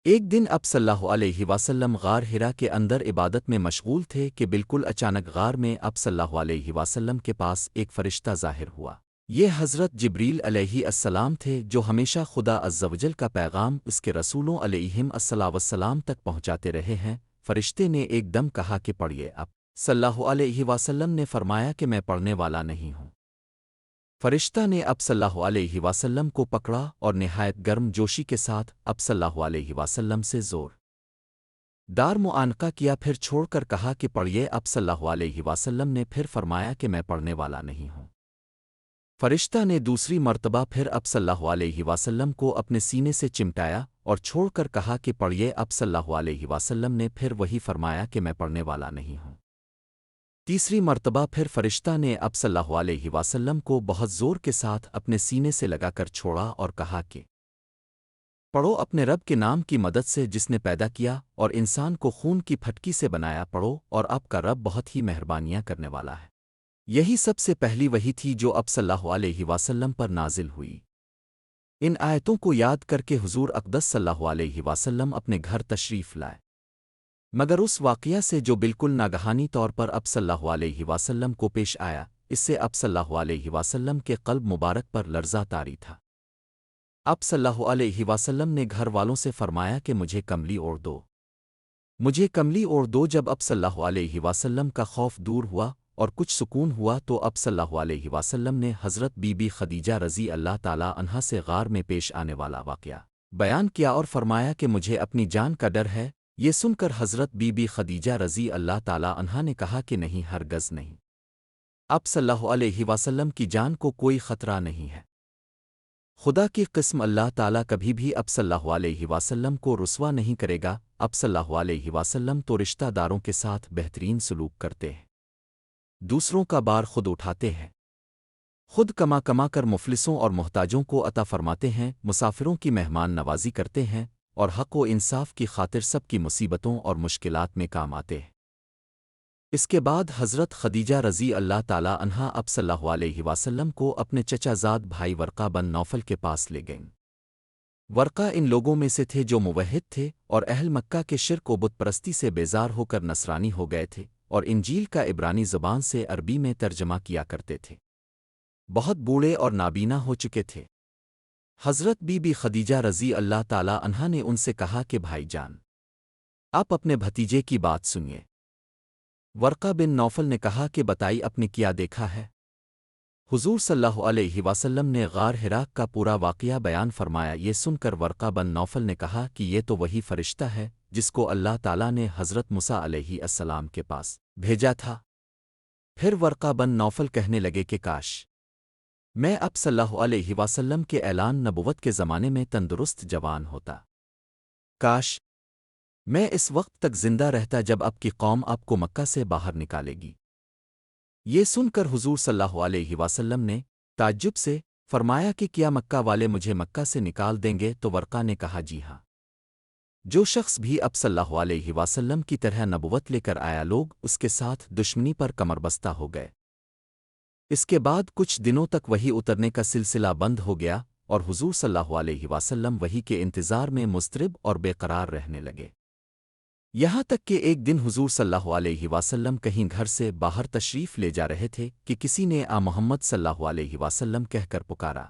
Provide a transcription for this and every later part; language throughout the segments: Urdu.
ایک دن اب صلی اللہ علیہ وسلم غار حرا کے اندر عبادت میں مشغول تھے کہ بالکل اچانک غار میں اب صلی اللہ علیہ وسلم کے پاس ایک فرشتہ ظاہر ہوا۔ یہ حضرت جبریل علیہ السلام تھے جو ہمیشہ خدا عز و جل کا پیغام اس کے رسولوں علیہم الصلاۃ والسلام تک پہنچاتے رہے ہیں۔ فرشتے نے ایک دم کہا کہ پڑھیے۔ اب صلی اللہ علیہ وسلم نے فرمایا کہ میں پڑھنے والا نہیں ہوں۔ فرشتہ نے اب صلی اللہ علیہ وسلم کو پکڑا اور نہایت گرم جوشی کے ساتھ اب صلی اللہ علیہ وسلم سے زور دار معانقہ کیا، پھر چھوڑ کر کہا کہ پڑھیے۔ اب صلی اللہ علیہ وسلم نے پھر فرمایا کہ میں پڑھنے والا نہیں ہوں۔ فرشتہ نے دوسری مرتبہ پھر اب صلی اللہ علیہ وسلم کو اپنے سینے سے چمٹایا اور چھوڑ کر کہا کہ پڑھیے۔ اب صلی اللہ علیہ وسلم نے پھر وہی فرمایا کہ میں پڑھنے والا نہیں ہوں۔ تیسری مرتبہ پھر فرشتہ نے اب صلی اللہ علیہ وسلم کو بہت زور کے ساتھ اپنے سینے سے لگا کر چھوڑا اور کہا کہ پڑھو اپنے رب کے نام کی مدد سے جس نے پیدا کیا اور انسان کو خون کی پھٹکی سے بنایا، پڑھو اور آپ کا رب بہت ہی مہربانیاں کرنے والا ہے۔ یہی سب سے پہلی وحی تھی جو اب صلی اللہ علیہ وسلم پر نازل ہوئی۔ ان آیتوں کو یاد کر کے حضور اقدس صلی اللہ علیہ وسلم اپنے گھر تشریف لائے، مگر اس واقعہ سے جو بالکل ناگہانی طور پر اب صلی اللہ علیہ وسلم کو پیش آیا، اس سے اب صلی اللہ علیہ وسلم کے قلب مبارک پر لرزہ طاری تھا۔ اب صلی اللہ علیہ وسلم نے گھر والوں سے فرمایا کہ مجھے کملی اوڑھ دو، مجھے کملی اوڑھ دو۔ جب اب صلی اللہ علیہ وسلم کا خوف دور ہوا اور کچھ سکون ہوا تو اب صلی اللہ علیہ وسلم نے حضرت بی بی خدیجہ رضی اللہ تعالی عنہا سے غار میں پیش آنے والا واقعہ بیان کیا اور فرمایا کہ مجھے اپنی جان کا ڈر ہے۔ یہ سن کر حضرت بی بی خدیجہ رضی اللہ تعالی عنہا نے کہا کہ نہیں، ہرگز نہیں، اب صلی اللہ علیہ وسلم کی جان کو کوئی خطرہ نہیں ہے۔ خدا کی قسم، اللہ تعالیٰ کبھی بھی اب صلی اللہ علیہ وسلم کو رسوا نہیں کرے گا۔ اب صلی اللہ علیہ وسلم تو رشتہ داروں کے ساتھ بہترین سلوک کرتے ہیں، دوسروں کا بار خود اٹھاتے ہیں، خود کما کر مفلسوں اور محتاجوں کو عطا فرماتے ہیں، مسافروں کی مہمان نوازی کرتے ہیں اور حق و انصاف کی خاطر سب کی مصیبتوں اور مشکلات میں کام آتے ہیں۔ اس کے بعد حضرت خدیجہ رضی اللہ تعالی عنہا اب صلی اللہ علیہ وسلم کو اپنے چچا زاد بھائی ورقہ بن نوفل کے پاس لے گئیں۔ ورقہ ان لوگوں میں سے تھے جو موحد تھے اور اہل مکہ کے شرک و بت پرستی سے بیزار ہو کر نصرانی ہو گئے تھے اور انجیل کا عبرانی زبان سے عربی میں ترجمہ کیا کرتے تھے، بہت بوڑھے اور نابینا ہو چکے تھے۔ حضرت بی بی خدیجہ رضی اللہ تعالی عنہا نے ان سے کہا کہ بھائی جان، آپ اپنے بھتیجے کی بات سنیے۔ ورقہ بن نوفل نے کہا کہ بتائی آپ نے کیا دیکھا ہے؟ حضور صلی اللہ علیہ وسلم نے غار حرا کا پورا واقعہ بیان فرمایا۔ یہ سن کر ورقہ بن نوفل نے کہا کہ یہ تو وہی فرشتہ ہے جس کو اللہ تعالیٰ نے حضرت موسیٰ علیہ السلام کے پاس بھیجا تھا۔ پھر ورقہ بن نوفل کہنے لگے کہ کاش میں اب صلی اللہ علیہ وسلم کے اعلان نبوت کے زمانے میں تندرست جوان ہوتا، کاش میں اس وقت تک زندہ رہتا جب آپ کی قوم آپ کو مکہ سے باہر نکالے گی۔ یہ سن کر حضور صلی اللہ علیہ وسلم نے تعجب سے فرمایا کہ کیا مکہ والے مجھے مکہ سے نکال دیں گے؟ تو ورقہ نے کہا جی ہاں، جو شخص بھی اب صلی اللہ علیہ وسلم کی طرح نبوت لے کر آیا، لوگ اس کے ساتھ دشمنی پر کمر بستہ ہو گئے۔ اس کے بعد کچھ دنوں تک وحی اترنے کا سلسلہ بند ہو گیا اور حضور صلی اللہ علیہ وسلم وحی کے انتظار میں مضطرب اور بے قرار رہنے لگے، یہاں تک کہ ایک دن حضور صلی اللہ علیہ وسلم کہیں گھر سے باہر تشریف لے جا رہے تھے کہ کسی نے محمد صلی اللہ علیہ وسلم کہہ کر پکارا۔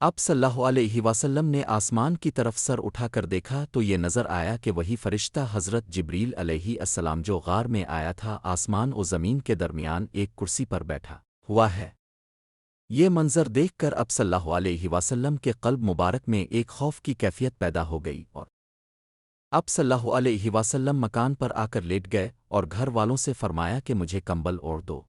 اب صلی اللہ علیہ وسلم نے آسمان کی طرف سر اٹھا کر دیکھا تو یہ نظر آیا کہ وہی فرشتہ حضرت جبریل علیہ السلام جو غار میں آیا تھا، آسمان و زمین کے درمیان ایک کرسی پر بیٹھا ہوا ہے۔ یہ منظر دیکھ کر اب صلی اللہ علیہ وسلم کے قلب مبارک میں ایک خوف کی کیفیت پیدا ہو گئی اور اب صلی اللہ علیہ وسلم مکان پر آ کر لیٹ گئے اور گھر والوں سے فرمایا کہ مجھے کمبل اوڑھ دو۔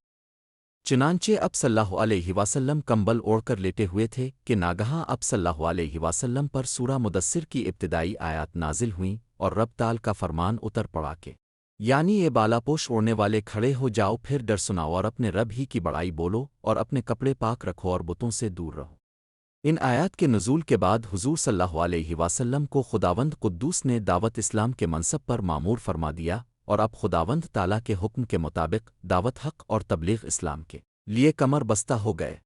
چنانچہ اب صلی اللہ علیہ وسلم کمبل اوڑھ کر لیٹے ہوئے تھے کہ ناگہاں اب صلی اللہ علیہ وسلم پر سورہ مدثر کی ابتدائی آیات نازل ہوئیں اور رب تعالی کا فرمان اتر پڑا کہ یعنی یہ بالاپوش اوڑھنے والے کھڑے ہو جاؤ، پھر ڈر سناؤ اور اپنے رب ہی کی بڑائی بولو اور اپنے کپڑے پاک رکھو اور بتوں سے دور رہو۔ ان آیات کے نزول کے بعد حضور صلی اللہ علیہ وسلم کو خداوند قدوس نے دعوت اسلام کے منصب پر مامور فرما دیا اور اب خداوند تعالیٰ کے حکم کے مطابق دعوت حق اور تبلیغ اسلام کے لیے کمر بستہ ہو گئے۔